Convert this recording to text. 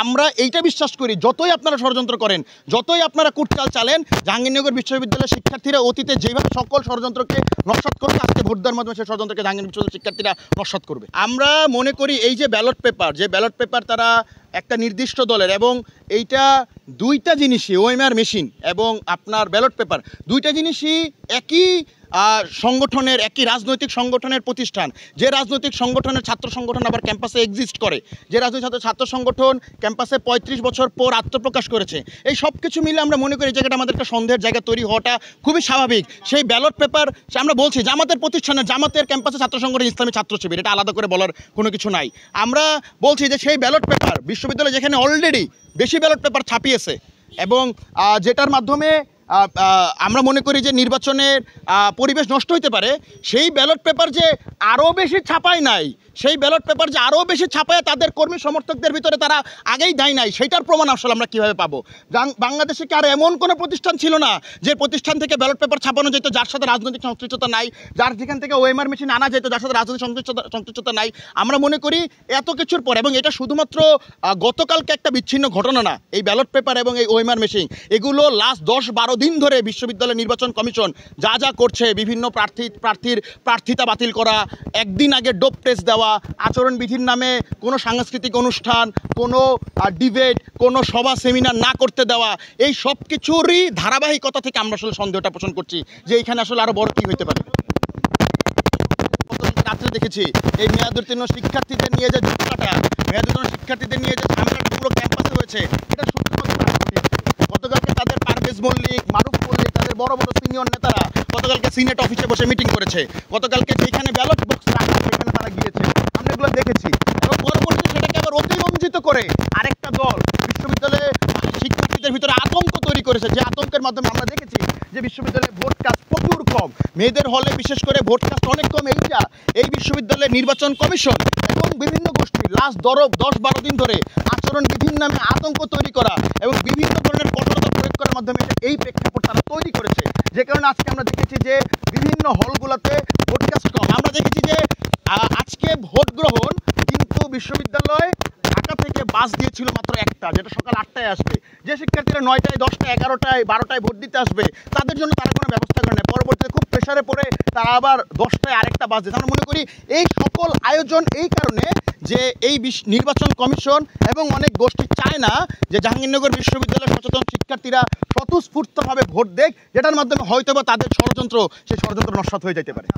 আমরা এইটা বিশ্বাস করি, যতই আপনারা ষড়যন্ত্র করেন, যতই আপনারা কুটচাল চালেন, জাহাঙ্গীরনগর বিশ্ববিদ্যালয়ের শিক্ষার্থীরা অতীতে যেভাবে সকল ষড়যন্ত্রকে নস্যাৎ করছে, আজকে ভোট দেওয়ার মাধ্যমে সেই ষড়যন্ত্রকে জাহাঙ্গীরনগর বিশ্ববিদ্যালয়ের শিক্ষার্থীরা নস্যাৎ করবে। আমরা মনে করি এই যে ব্যালট পেপার তারা একটা নির্দিষ্ট দলের, এবং এইটা দুইটা জিনিসই, ওএমআর মেশিন এবং আপনার ব্যালট পেপার দুইটা জিনিসই একই সংগঠনের, একই রাজনৈতিক সংগঠনের প্রতিষ্ঠান। যে রাজনৈতিক সংগঠনের ছাত্র সংগঠন আবার ক্যাম্পাসে এক্সিস্ট করে, যে রাজনৈতিক ছাত্র সংগঠন ক্যাম্পাসে ৩৫ বছর পর আত্মপ্রকাশ করেছে, এই সব কিছু মিলে আমরা মনে করি জায়গাটা আমাদের একটা সন্দেহের জায়গা তৈরি হওয়াটা খুবই স্বাভাবিক। সেই ব্যালট পেপার আমরা বলছি জামাতের প্রতিষ্ঠানে, জামাতের ক্যাম্পাসে ছাত্র সংগঠন ইসলামী ছাত্র শিবির, এটা আলাদা করে বলার কোনো কিছু নাই। আমরা বলছি যে সেই ব্যালট পেপার বিশ্ববিদ্যালয় যেখানে অলরেডি বেশি ব্যালট পেপার ছাপিয়েছে, এবং যেটার মাধ্যমে আমরা মনে করি যে নির্বাচনের পরিবেশ নষ্ট হইতে পারে, সেই ব্যালট পেপার যে আরও বেশি ছাপায় নাই, সেই ব্যালট পেপার যে আরও বেশি ছাপায় তাদের কর্মী সমর্থকদের ভিতরে তারা আগেই দেয় নাই, সেইটার প্রমাণ আসলে আমরা কীভাবে পাবো? বাংলাদেশে কি আর এমন কোনো প্রতিষ্ঠান ছিল না যে প্রতিষ্ঠান থেকে ব্যালট পেপার ছাপানো যেত যার সাথে রাজনৈতিক সংশ্লিষ্টতা নাই, যার যেখান থেকে ওএমআর মেশিন আনা যেত যার সাথে রাজনৈতিক সংশ্লিষ্টতা নাই? আমরা মনে করি এত কিছুর পর, এবং এটা শুধুমাত্র গতকালকে একটা বিচ্ছিন্ন ঘটনা না, এই ব্যালট পেপার এবং এই ওএমআর মেশিন এগুলো লাস্ট ১০-১২ দিন ধরে বিশ্ববিদ্যালয় নির্বাচন কমিশন যা করছে, বিভিন্ন প্রার্থিতা বাতিল করা, একদিন আগে ডোপ টেস্ট দেওয়া, আচরণবিধির নামে কোনো সাংস্কৃতিক অনুষ্ঠান, কোনো ডিবেট, কোনো সভা সেমিনার না করতে দেওয়া, এই সব কিছুরই ধারাবাহিকতা থেকে আমরা আসলে সন্দেহটা পোষণ করছি যে এইখানে আসলে আরও বড় কী হইতে পারে। রাত্রে দেখেছি এই মেয়াদোত্তীর্ণ শিক্ষার্থীদের নিয়ে যে যুদ্ধটা, মেয়াদোত্তীর্ণ শিক্ষার্থীদের নিয়ে যে ঝামেলাটা পুরো ক্যাম্পাসে হয়েছে, এটা গতকালকে তাদের পারভেজ মল্লিক, মারুফ মল্লিক, তাদের বড় বড় সিনিয়র নেতারা গতকালকে সিনেট অফিসে বসে মিটিং করেছে, গতকালকে যেখানে ব্যালট বক্স রাখা সেখানে তারা গিয়েছে, আমরা এগুলো দেখেছি। এবং পরবর্তীতে সেটাকে আবার অতিরঞ্জিত করে আরেকটা দল বিশ্ববিদ্যালয়ে শিক্ষার্থীদের ভিতরে আতঙ্ক তৈরি করেছে, যে আতঙ্কের মাধ্যমে আমরা দেখেছি যে বিশ্ববিদ্যালয়ে ভোট কাস্ট প্রচুর কম, মেয়েদের হলে বিশেষ করে ভোট কাস্ট অনেক কম। এই বিশ্ববিদ্যালয়ের নির্বাচন কমিশন এবং বিভিন্ন গোষ্ঠী লাস্ট ১০-১২ দিন ধরে আচরণবিধির নামে আতঙ্ক তৈরি করা এবং বিভিন্ন ধরনের কঠোরতা প্রয়োগ করার মাধ্যমে এই প্রেক্ষাপট তারা তৈরি করেছে, যে কারণে আজকে আমরা দেখেছি যে বিভিন্ন হলগুলোতে ভোট কাস্ট কম। আমরা দেখেছি যে আজকে ভোট গ্রহণ কিন্তু বিশ্ববিদ্যালয় ঢাকা থেকে বাস দিয়েছিল মাত্র একটা, যেটা সকাল ৮টায় আসবে। যে শিক্ষার্থীরা ৯টায়, 10টায়, 11টায়, 12টায় ভোট দিতে আসবে তাদের জন্য তারা কোনো ব্যবস্থা করে নেয়। পরবর্তীতে খুব প্রেশারে পড়ে তারা আবার 10টায় আরেকটা বাস দিয়েছে। আমরা মনে করি এই সকল আয়োজন এই কারণে যে এই নির্বাচন কমিশন এবং অনেক গোষ্ঠী চায় না যে জাহাঙ্গীরনগর বিশ্ববিদ্যালয়ের সচেতন শিক্ষার্থীরা স্বতঃস্ফূর্তভাবে ভোট দেখ, যেটার মাধ্যমে হয়তোবা তাদের ষড়যন্ত্র, সেই ষড়যন্ত্র নস্যাৎ হয়ে যেতে পারে।